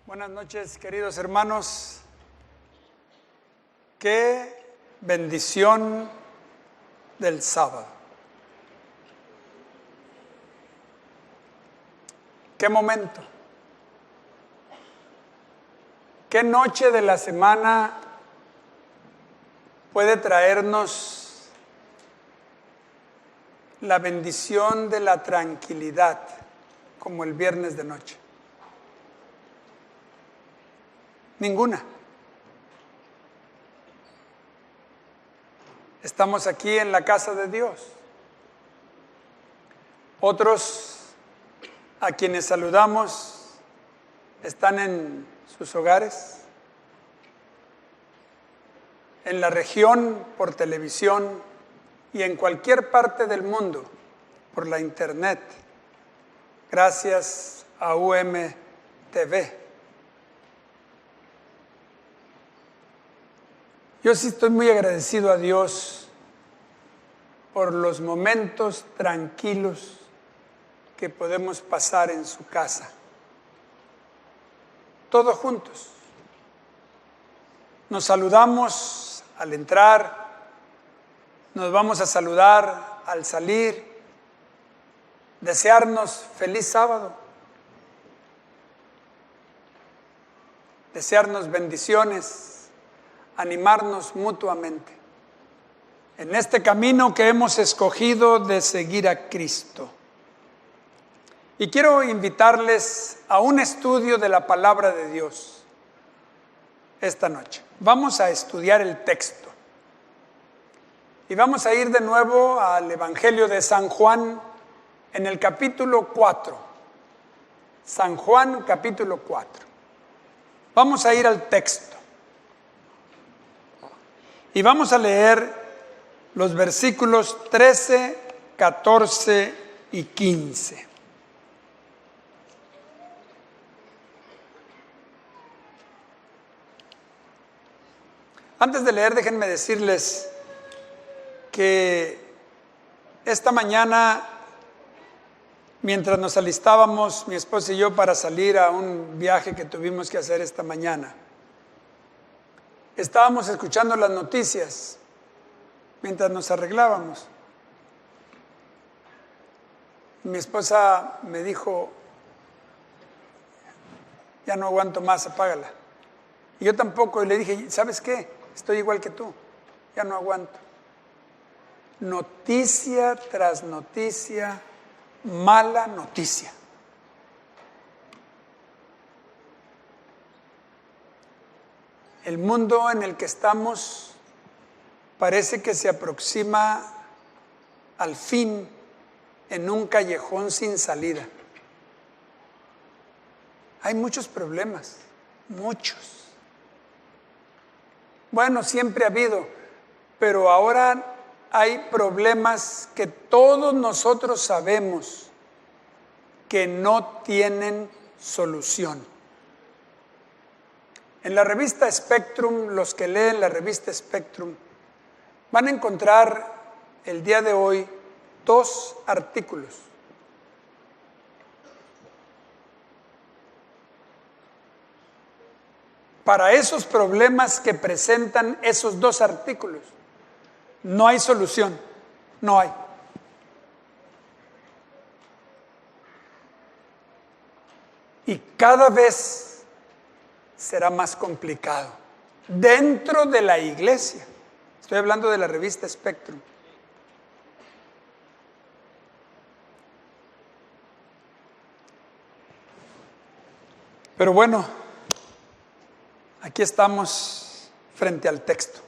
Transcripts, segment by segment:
Buenas noches, queridos hermanos. Qué bendición del sábado. Qué momento. Qué noche de la semana puede traernos la bendición de la tranquilidad, como el viernes de noche. Ninguna. Estamos aquí en la casa de Dios. Otros a quienes saludamos están en sus hogares, en la región por televisión y en cualquier parte del mundo por la internet, gracias a UMTV. Yo sí estoy muy agradecido a Dios por los momentos tranquilos que podemos pasar en su casa, todos juntos. Nos saludamos al entrar, nos vamos a saludar al salir, desearnos feliz sábado, desearnos bendiciones, animarnos mutuamente en este camino que hemos escogido de seguir a Cristo. Y quiero invitarles a un estudio de la palabra de Dios esta noche. Vamos a estudiar el texto. Y vamos a ir de nuevo al Evangelio de San Juan en el capítulo 4. San Juan, capítulo 4. Vamos a ir al texto. Y vamos a leer los versículos 13, 14 y 15. Antes de leer, déjenme decirles que esta mañana, mientras nos alistábamos, mi esposa y yo, para salir a un viaje que tuvimos que hacer esta mañana, estábamos escuchando las noticias mientras nos arreglábamos. Mi esposa me dijo: ya no aguanto más, apágala. Y yo tampoco, y le dije: ¿sabes qué? Estoy igual que tú, ya no aguanto. Noticia tras noticia, mala noticia. El mundo en el que estamos parece que se aproxima al fin en un callejón sin salida. Hay muchos problemas, muchos. Bueno, siempre ha habido, pero ahora hay problemas que todos nosotros sabemos que no tienen solución. En la revista Spectrum, los que leen la revista Spectrum, van a encontrar el día de hoy 2 artículos. Para esos problemas que presentan esos 2 artículos, no hay solución, no hay. Y cada vez será más complicado dentro de la iglesia. Estoy hablando de la revista Spectrum. Pero bueno, aquí estamos frente al texto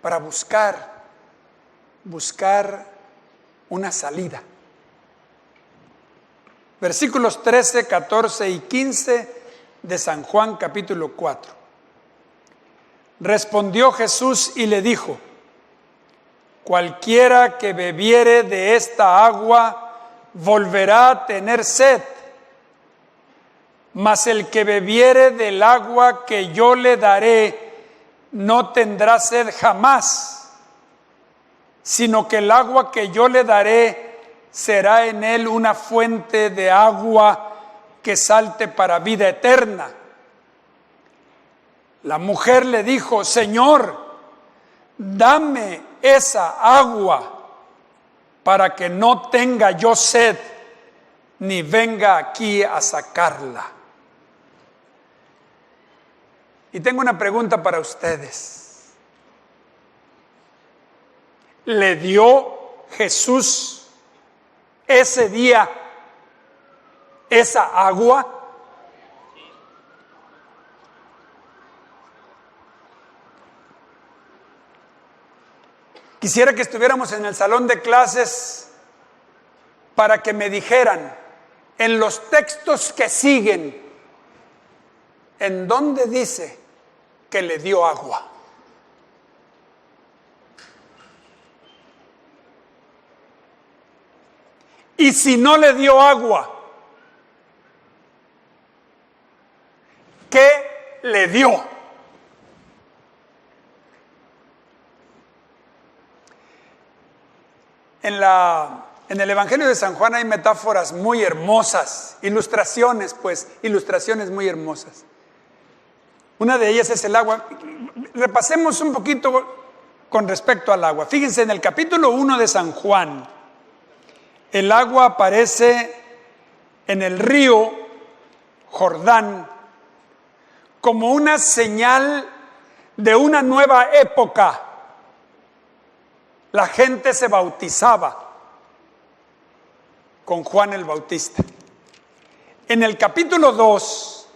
para buscar una salida. Versículos 13, 14 y 15 de San Juan capítulo 4. Respondió Jesús y le dijo: cualquiera que bebiere de esta agua volverá a tener sed, mas el que bebiere del agua que yo le daré no tendrá sed jamás, sino que el agua que yo le daré será en él una fuente de agua que salte para vida eterna. La mujer le dijo: Señor, dame esa agua para que no tenga yo sed, ni venga aquí a sacarla. Y tengo una pregunta para ustedes. ¿Le dio Jesús ese día esa agua? Quisiera que estuviéramos en el salón de clases para que me dijeran, en los textos que siguen, ¿en dónde dice que le dio agua? Y si no le dio agua, ¿qué le dio? En el Evangelio de San Juan hay metáforas muy hermosas, ilustraciones muy hermosas. Una de ellas es el agua. Repasemos un poquito con respecto al agua. Fíjense, en el capítulo 1 de San Juan, el agua aparece en el río Jordán como una señal de una nueva época. La gente se bautizaba con Juan el Bautista. En el capítulo 2,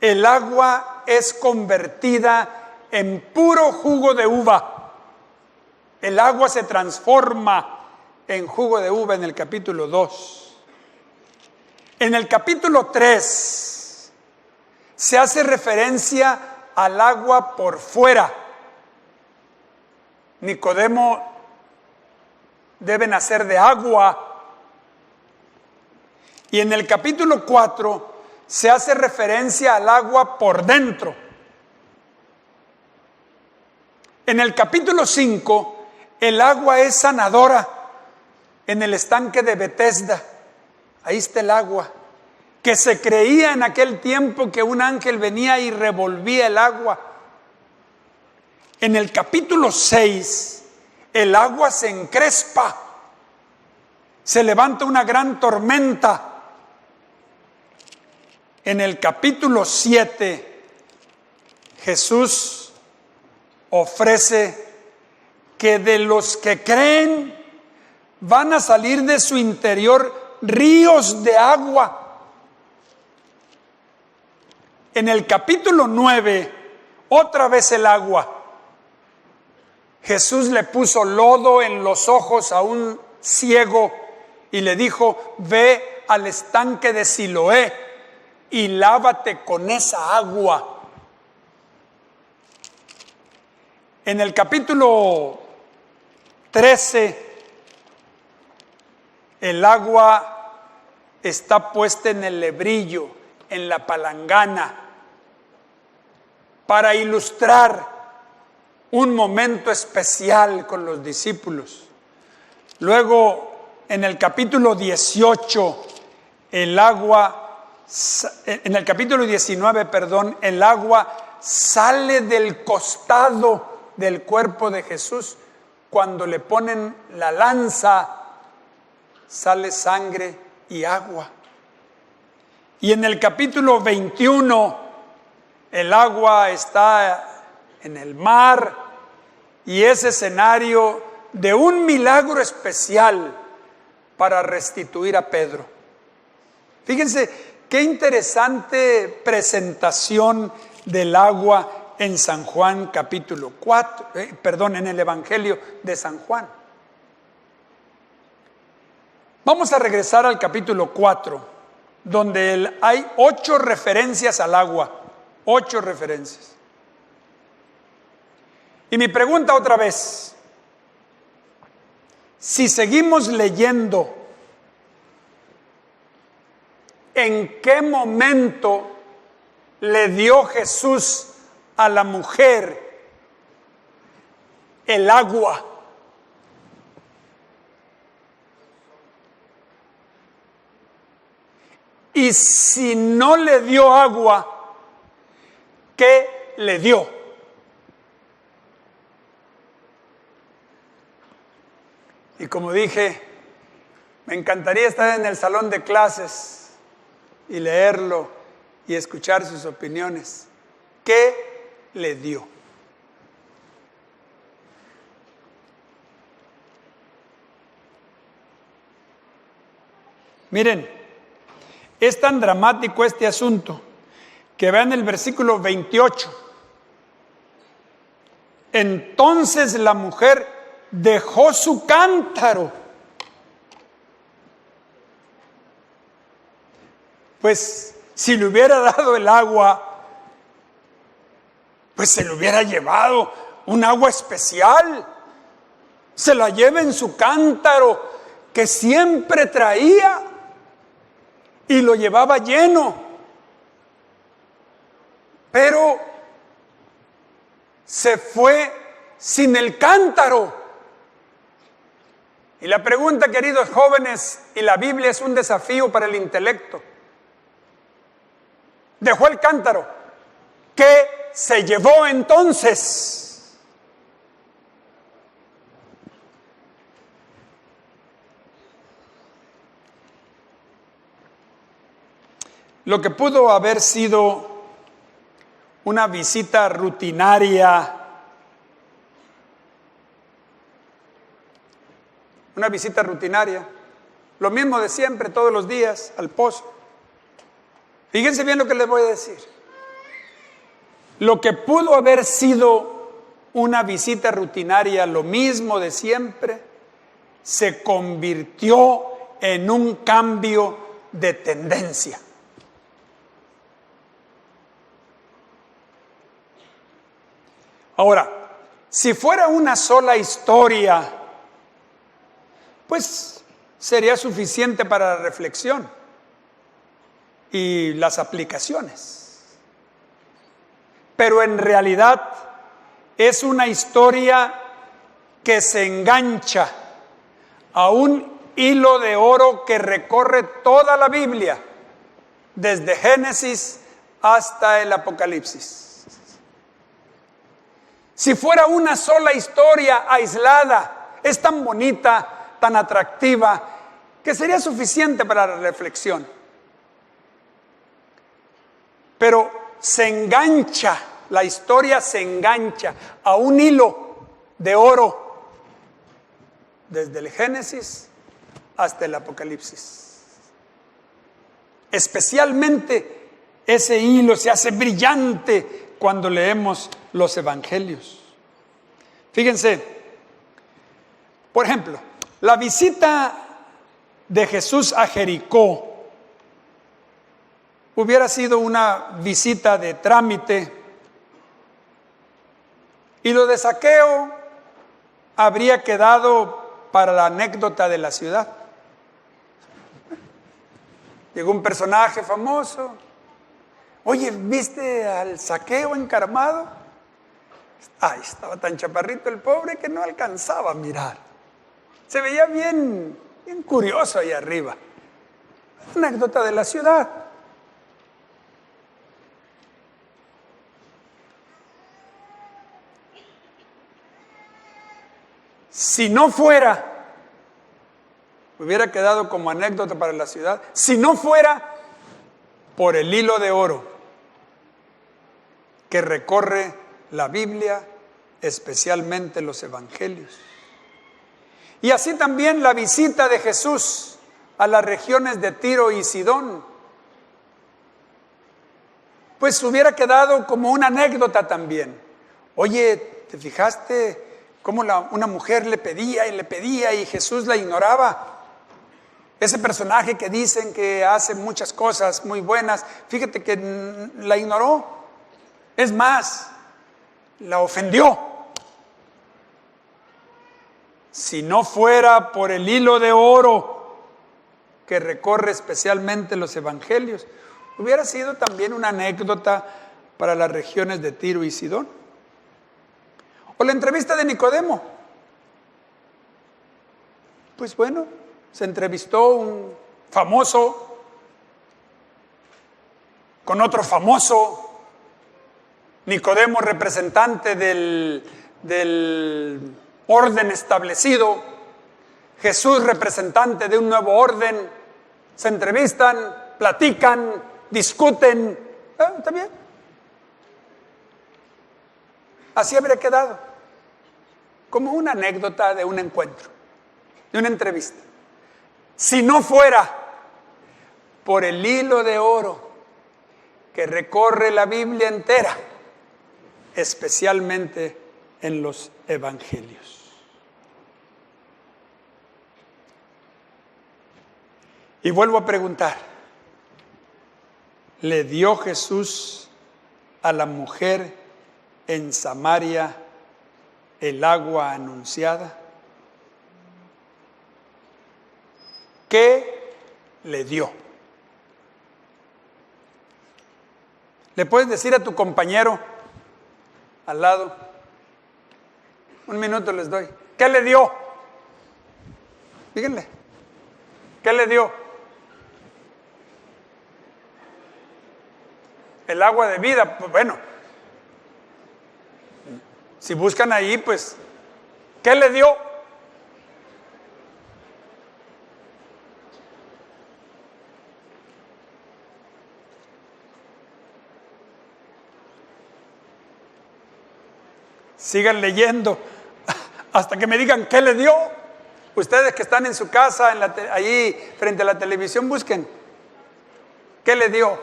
el agua es convertida en puro jugo de uva. El agua se transforma en jugo de uva en el capítulo 2. En el capítulo 3 se hace referencia al agua por fuera. Nicodemo debe nacer de agua. Y en el capítulo 4 se hace referencia al agua por dentro. En el capítulo 5, el agua es sanadora. En el estanque de Betesda, ahí está el agua, que se creía en aquel tiempo que un ángel venía y revolvía el agua. En el capítulo 6, el agua se encrespa, se levanta una gran tormenta. En el capítulo 7, Jesús ofrece que de los que creen van a salir de su interior ríos de agua. En el capítulo 9, otra vez el agua. Jesús le puso lodo en los ojos a un ciego y le dijo: ve al estanque de Siloé y lávate con esa agua. En el capítulo 13, el agua está puesta en el lebrillo, en la palangana, para ilustrar un momento especial con los discípulos. Luego, en el capítulo 18, en el capítulo 19, el agua sale del costado del cuerpo de Jesús. Cuando le ponen la lanza, sale sangre y agua. Y en el capítulo 21, el agua está en el mar y es escenario de un milagro especial para restituir a Pedro. Fíjense qué interesante presentación del agua en San Juan capítulo 4, en el Evangelio de San Juan. Vamos a regresar al capítulo 4, donde hay 8 referencias al agua, 8 referencias. Y mi pregunta otra vez, si seguimos leyendo, ¿en qué momento le dio Jesús a la mujer el agua? Y si no le dio agua, ¿qué le dio? Y como dije, me encantaría estar en el salón de clases y leerlo y escuchar sus opiniones. ¿Qué le dio? Miren, es tan dramático este asunto que vean el versículo 28. Entonces la mujer dejó su cántaro. Pues si le hubiera dado el agua, pues se le hubiera llevado un agua especial. Se la lleva en su cántaro que siempre traía y lo llevaba lleno. Pero se fue sin el cántaro. Y la pregunta, queridos jóvenes, y la Biblia es un desafío para el intelecto. Dejó el cántaro. ¿Qué se llevó entonces? Lo que pudo haber sido una visita rutinaria, lo mismo de siempre, todos los días, al pozo. Fíjense bien lo que les voy a decir. Lo que pudo haber sido una visita rutinaria, lo mismo de siempre, se convirtió en un cambio de tendencia. Ahora, si fuera una sola historia, pues sería suficiente para la reflexión y las aplicaciones. Pero en realidad es una historia que se engancha a un hilo de oro que recorre toda la Biblia, desde Génesis hasta el Apocalipsis. Si fuera una sola historia aislada, es tan bonita, tan atractiva, que sería suficiente para la reflexión. Pero se engancha, la historia se engancha a un hilo de oro, desde el Génesis hasta el Apocalipsis. Especialmente ese hilo se hace brillante cuando leemos los evangelios. Fíjense, por ejemplo, la visita de Jesús a Jericó hubiera sido una visita de trámite y lo de Zaqueo habría quedado para la anécdota de la ciudad. Llegó un personaje famoso. Oye, ¿viste al Zaqueo encaramado? Ay, estaba tan chaparrito el pobre que no alcanzaba a mirar. Se veía bien curioso ahí arriba. Anécdota de la ciudad. Si no fuera, hubiera quedado como anécdota para la ciudad, si no fuera por el hilo de oro que recorre la Biblia, especialmente los evangelios. Y así también la visita de Jesús a las regiones de Tiro y Sidón, pues hubiera quedado como una anécdota también. Oye, ¿te fijaste cómo una mujer le pedía y Jesús la ignoraba? Ese personaje que dicen que hace muchas cosas muy buenas, fíjate que la ignoró. Es más, la ofendió. Si no fuera por el hilo de oro que recorre especialmente los evangelios, hubiera sido también una anécdota para las regiones de Tiro y Sidón. O la entrevista de Nicodemo. Pues bueno, se entrevistó un famoso con otro famoso, Nicodemo representante del orden establecido, Jesús representante de un nuevo orden, se entrevistan, platican, discuten, está bien. Así habría quedado, como una anécdota de un encuentro, de una entrevista. Si no fuera por el hilo de oro que recorre la Biblia entera, especialmente en los evangelios. Y vuelvo a preguntar, ¿le dio Jesús a la mujer en Samaria el agua anunciada? ¿Qué le dio? ¿Le puedes decir a tu compañero al lado? Un minuto les doy. ¿Qué le dio? Díganle. ¿Qué le dio? El agua de vida. Pues bueno, si buscan ahí, pues, ¿qué le dio? Sigan leyendo hasta que me digan qué le dio. Ustedes que están en su casa, ahí frente a la televisión, busquen. ¿Qué le dio?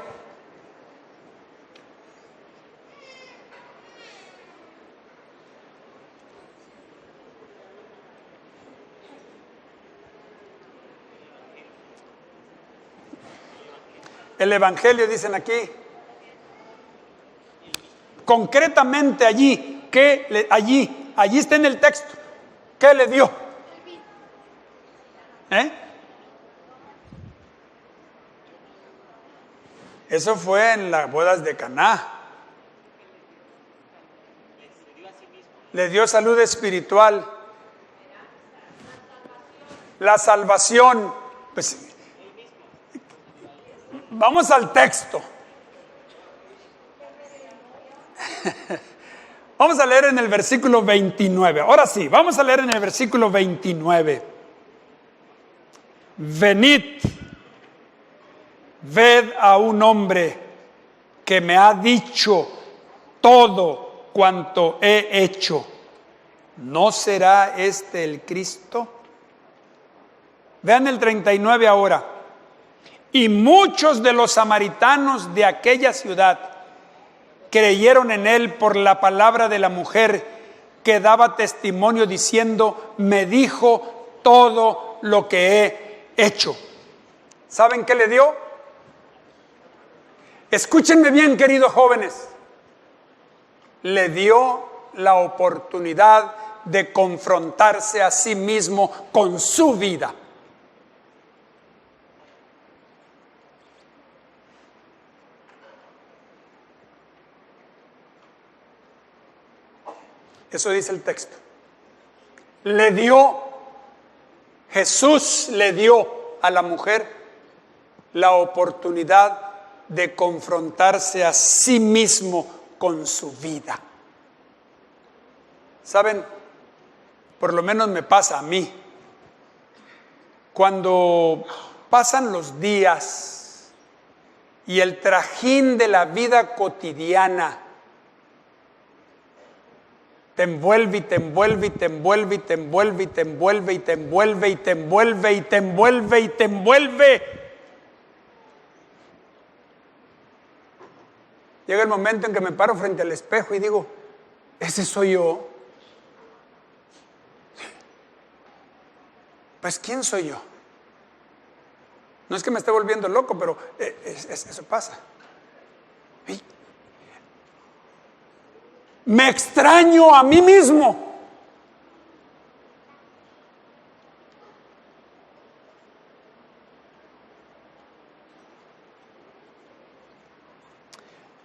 El Evangelio, dicen aquí. Concretamente allí, allí está en el texto. ¿Qué le dio? Eso fue en las bodas de Caná. Le dio salud espiritual. La salvación. Pues, vamos al texto. Vamos a leer en el versículo 29. Ahora sí, vamos a leer en el versículo 29. Venid, ved a un hombre que me ha dicho todo cuanto he hecho. ¿No será este el Cristo? Vean el 39 ahora. Y muchos de los samaritanos de aquella ciudad creyeron en él por la palabra de la mujer que daba testimonio diciendo, me dijo todo lo que he hecho. ¿Saben qué le dio? Escúchenme bien, queridos jóvenes. Le dio la oportunidad de confrontarse a sí mismo con su vida. Eso dice el texto. Jesús le dio a la mujer la oportunidad de confrontarse a sí mismo con su vida. ¿Saben? Por lo menos me pasa a mí. Cuando pasan los días y el trajín de la vida cotidiana te envuelve y te envuelve y te envuelve y te envuelve y te envuelve y te envuelve y te envuelve y te envuelve y te envuelve. Llega el momento en que me paro frente al espejo y digo, ese soy yo. Pues ¿quién soy yo? No es que me esté volviendo loco, pero eso pasa. Me extraño a mí mismo.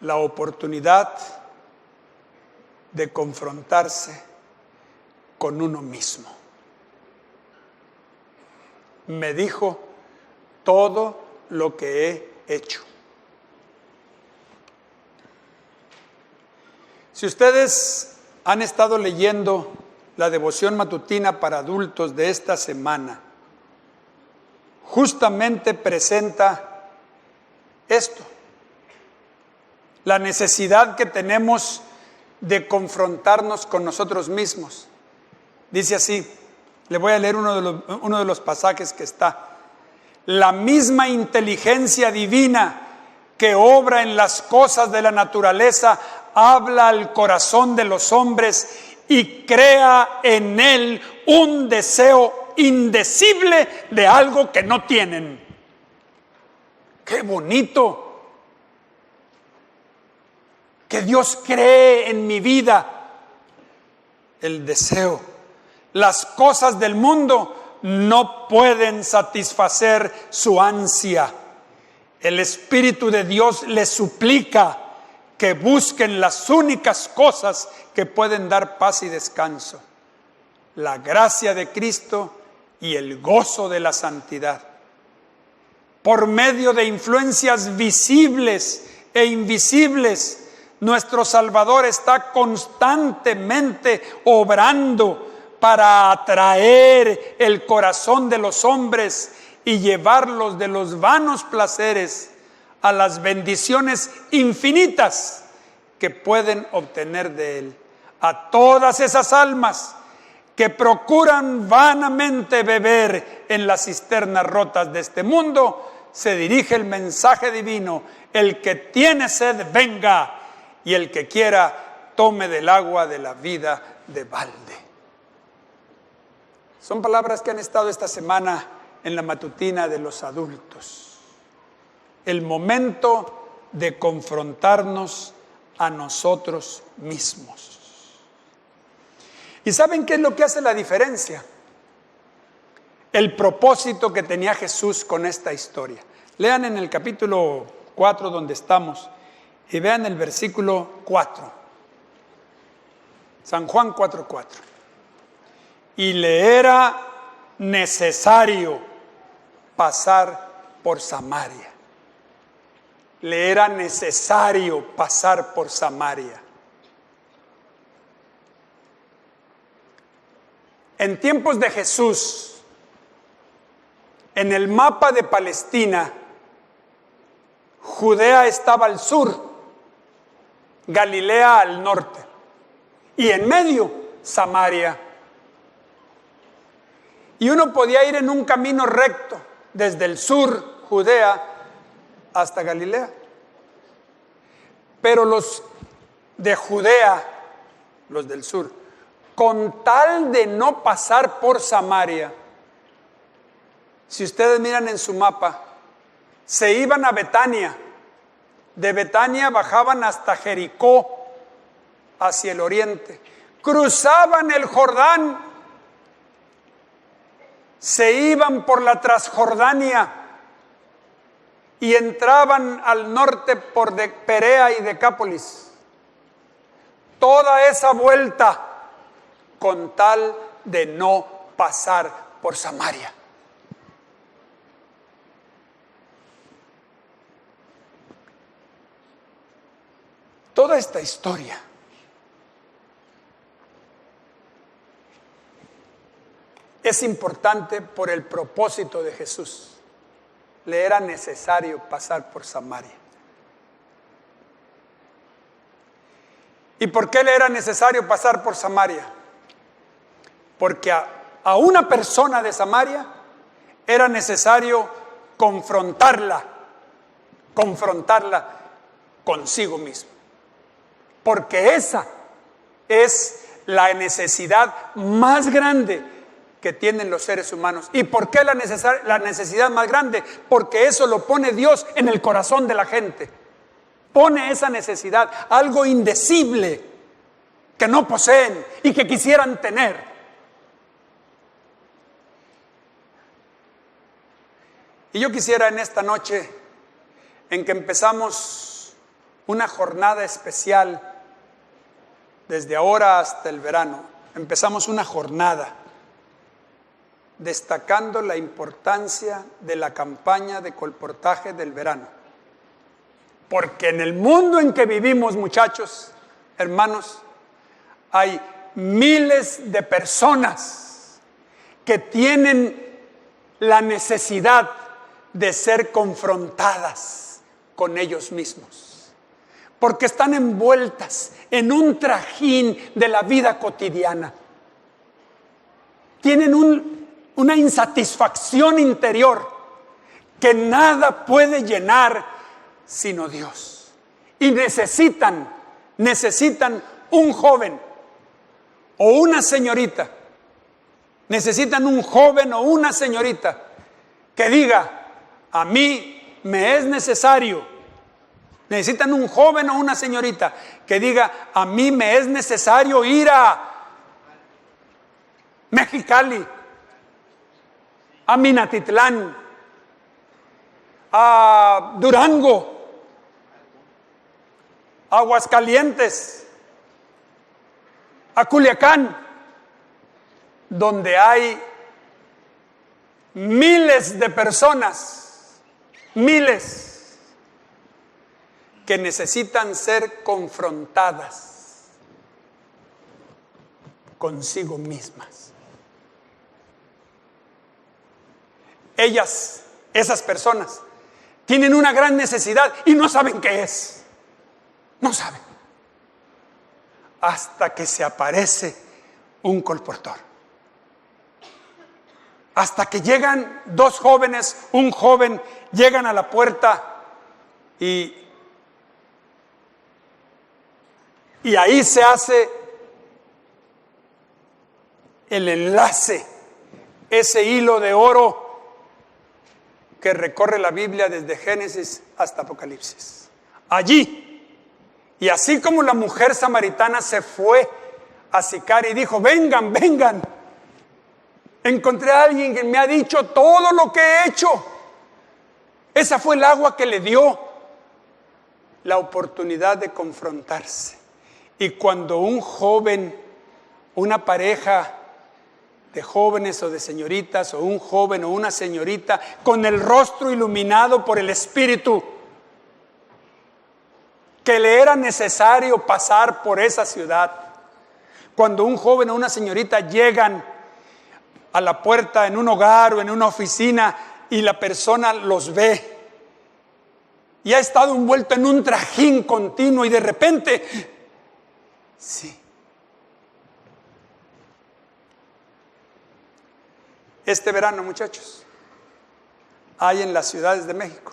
La oportunidad de confrontarse con uno mismo. Me dijo todo lo que he hecho. Si ustedes han estado leyendo la devoción matutina para adultos de esta semana, justamente presenta esto, la necesidad que tenemos de confrontarnos con nosotros mismos. Dice así, le voy a leer uno de los pasajes que está. La misma inteligencia divina que obra en las cosas de la naturaleza habla al corazón de los hombres y crea en él un deseo indecible de algo que no tienen. ¡Qué bonito! Que Dios cree en mi vida el deseo. Las cosas del mundo no pueden satisfacer su ansia. El Espíritu de Dios les suplica que busquen las únicas cosas que pueden dar paz y descanso: la gracia de Cristo y el gozo de la santidad. Por medio de influencias visibles e invisibles, nuestro Salvador está constantemente obrando para atraer el corazón de los hombres y llevarlos de los vanos placeres a las bendiciones infinitas que pueden obtener de Él. A todas esas almas que procuran vanamente beber en las cisternas rotas de este mundo, se dirige el mensaje divino: el que tiene sed, venga, y el que quiera, tome del agua de la vida de balde. Son palabras que han estado esta semana en la matutina de los adultos. El momento de confrontarnos a nosotros mismos. ¿Y saben qué es lo que hace la diferencia? El propósito que tenía Jesús con esta historia. Lean en el capítulo 4 donde estamos y vean el versículo 4. San Juan 4:4. Y le era necesario pasar por Samaria. Le era necesario pasar por Samaria. En tiempos de Jesús, en el mapa de Palestina, Judea estaba al sur, Galilea al norte, y en medio, Samaria. Y uno podía ir en un camino recto desde el sur, Judea, hasta Galilea. Pero los de Judea, los del sur, con tal de no pasar por Samaria, si ustedes miran en su mapa, se iban a Betania. De Betania bajaban hasta Jericó, hacia el oriente. Cruzaban el Jordán. Se iban por la Transjordania y entraban al norte por Perea y Decápolis. Toda esa vuelta con tal de no pasar por Samaria. Toda esta historia es importante por el propósito de Jesús. Le era necesario pasar por Samaria. ¿Y por qué le era necesario pasar por Samaria? Porque a una persona de Samaria era necesario confrontarla consigo mismo. Porque esa es la necesidad más grande que tienen los seres humanos. ¿Y por qué la necesidad más grande? Porque eso lo pone Dios en el corazón de la gente. Pone esa necesidad, algo indecible que no poseen y que quisieran tener. Y yo quisiera en esta noche, en que empezamos una jornada especial, desde ahora hasta el verano, empezamos una jornada destacando la importancia de la campaña de colportaje del verano. Porque en el mundo en que vivimos, muchachos, Hermanos, hay miles de personas que tienen la necesidad de ser confrontadas con ellos mismos, porque están envueltas en un trajín de la vida cotidiana. Tienen una insatisfacción interior que nada puede llenar sino Dios. Y necesitan un joven o una señorita. Necesitan un joven o una señorita que diga: a mí me es necesario. Necesitan un joven o una señorita que diga: a mí me es necesario ir a Mexicali, a Minatitlán, a Durango, a Aguascalientes, a Culiacán, donde hay miles de personas, miles, que necesitan ser confrontadas consigo mismas. Esas personas, tienen una gran necesidad y no saben qué es. No saben. Hasta que se aparece un colportor. Hasta que llegan dos jóvenes, un joven, llegan a la puerta y ahí se hace el enlace, ese hilo de oro que recorre la Biblia desde Génesis hasta Apocalipsis. Allí, y así como la mujer samaritana se fue a Sicar y dijo: vengan, vengan, encontré a alguien que me ha dicho todo lo que he hecho. Esa fue el agua que le dio la oportunidad de confrontarse. Y cuando un joven, una pareja de jóvenes o de señoritas, o un joven o una señorita con el rostro iluminado por el Espíritu, que le era necesario pasar por esa ciudad, cuando un joven o una señorita llegan a la puerta en un hogar o en una oficina y la persona los ve y ha estado envuelto en un trajín continuo y de repente, sí, este verano, muchachos, hay en las ciudades de México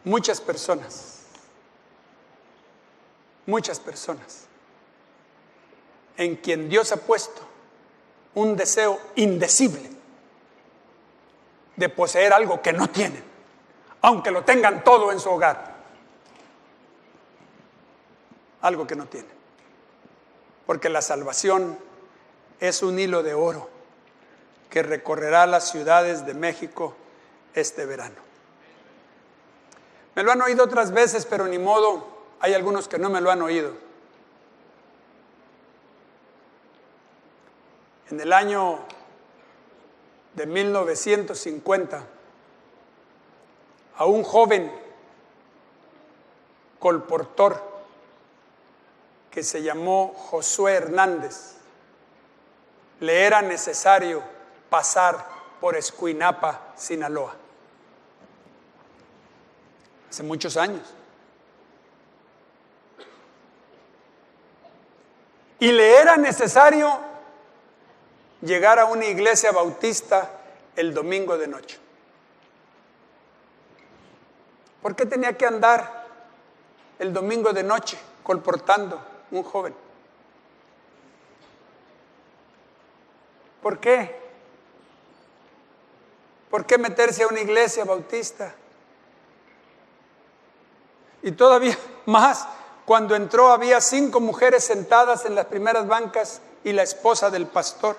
muchas personas en quien Dios ha puesto un deseo indecible de poseer algo que no tienen, aunque lo tengan todo en su hogar. Algo que no tienen. Porque la salvación es un hilo de oro que recorrerá las ciudades de México este verano. Me lo han oído otras veces, pero ni modo, hay algunos que no me lo han oído. En el año de 1950, a un joven colportor que se llamó Josué Hernández le era necesario pasar por Escuinapa, Sinaloa. Hace muchos años. Y le era necesario llegar a una iglesia bautista el domingo de noche. ¿Por qué tenía que andar el domingo de noche colportando un joven? ¿Por qué? ¿Por qué meterse a una iglesia bautista? Y todavía más, cuando entró había 5 mujeres sentadas en las primeras bancas y la esposa del pastor.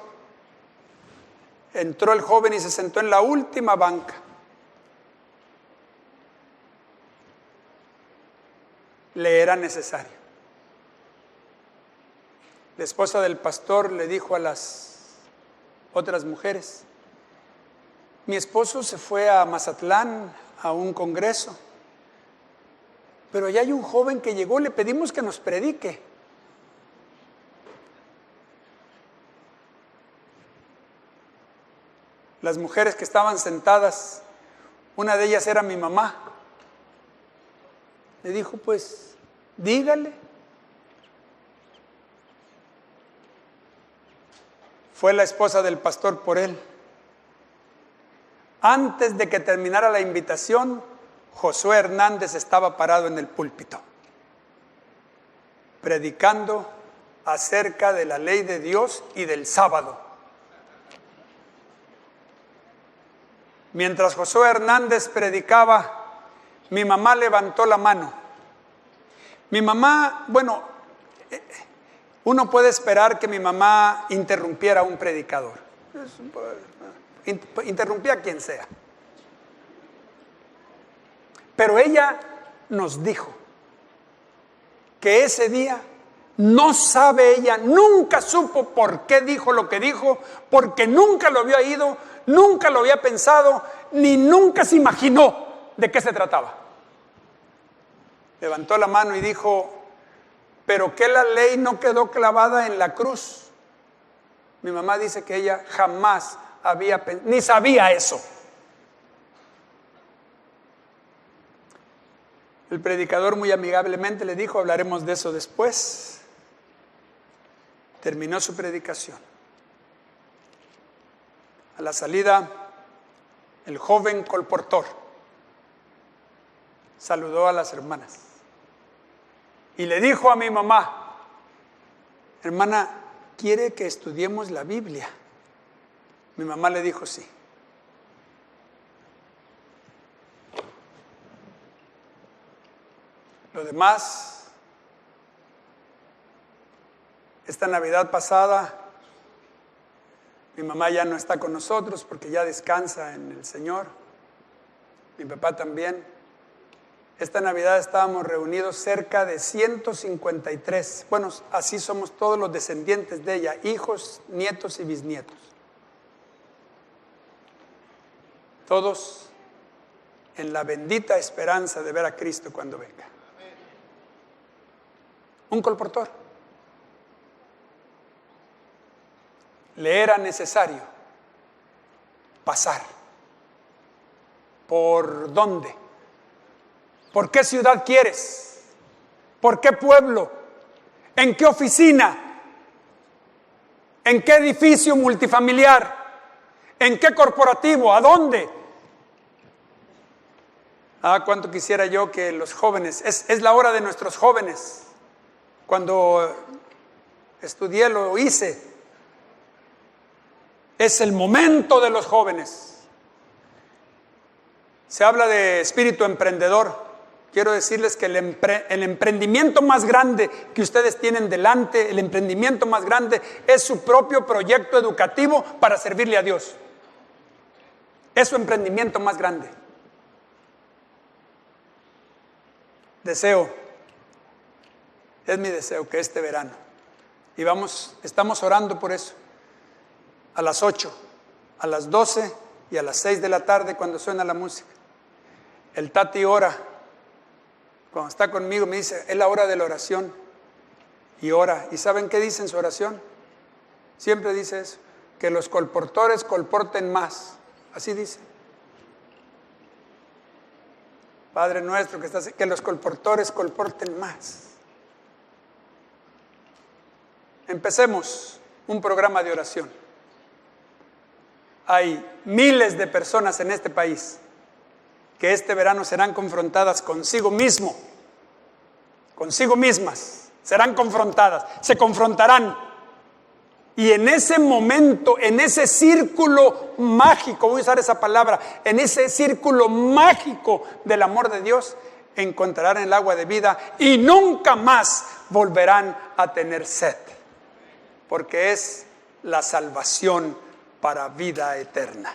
Entró el joven y se sentó en la última banca. Le era necesario. La esposa del pastor le dijo a las otras mujeres: mi esposo se fue a Mazatlán a un congreso, pero ya hay un joven que llegó, le pedimos que nos predique. las mujeres que estaban sentadas, una de ellas era mi mamá. Le dijo, pues, dígale. Fue la esposa del pastor por él. Antes de que terminara la invitación, Josué Hernández estaba parado en el púlpito, predicando acerca de la ley de Dios y del sábado. Mientras Josué Hernández predicaba, mi mamá levantó la mano. Mi mamá, bueno, uno puede esperar que mi mamá interrumpiera a un predicador. Interrumpía a quien sea. Pero ella nos dijo que ese día no sabe ella, nunca supo por qué dijo lo que dijo, porque nunca lo había oído, nunca lo había pensado, ni nunca se imaginó de qué se trataba. Levantó la mano y dijo, ¿pero qué la ley no quedó clavada en la cruz? Mi mamá dice que ella jamás había pensado, ni sabía eso. El predicador muy amigablemente le dijo, hablaremos de eso después. Terminó su predicación. A la salida, el joven colportor saludó a las hermanas y le dijo a mi mamá, hermana, ¿quiere que estudiemos la Biblia? Mi mamá le dijo sí. Lo demás, esta Navidad pasada, mi mamá ya no está con nosotros porque ya descansa en el Señor. Mi papá también. Esta Navidad estábamos reunidos cerca de 153. Bueno, así somos todos los descendientes de ella, hijos, nietos y bisnietos. Todos en la bendita esperanza de ver a Cristo cuando venga. Un colportor. Le era necesario pasar. ¿Por dónde? ¿Por qué ciudad quieres? ¿Por qué pueblo? ¿En qué oficina? ¿En qué edificio multifamiliar? ¿En qué corporativo? ¿A dónde? Cuánto quisiera yo que los jóvenes, es la hora de nuestros jóvenes. Cuando estudié lo hice. Es el momento de los jóvenes. Se habla de espíritu emprendedor. Quiero decirles que el emprendimiento más grande que ustedes tienen delante, el emprendimiento más grande es su propio proyecto educativo para servirle a Dios. Es su emprendimiento más grande. Es mi deseo que este verano, y estamos orando por eso, a las 8, a las 12 y a las 6 de la tarde cuando suena la música. El Tati ora, cuando está conmigo me dice, es la hora de la oración, y ora. ¿Y saben qué dice en su oración? Siempre dice eso, que los colportores colporten más, así dice. Padre nuestro que estás, que los colportores colporten más. Empecemos un programa de oración. Hay miles de personas en este país que este verano serán confrontadas consigo mismas, serán confrontadas, se confrontarán. Y en ese momento, en ese círculo mágico, voy a usar esa palabra, en ese círculo mágico del amor de Dios, encontrarán el agua de vida y nunca más volverán a tener sed, porque es la salvación para vida eterna.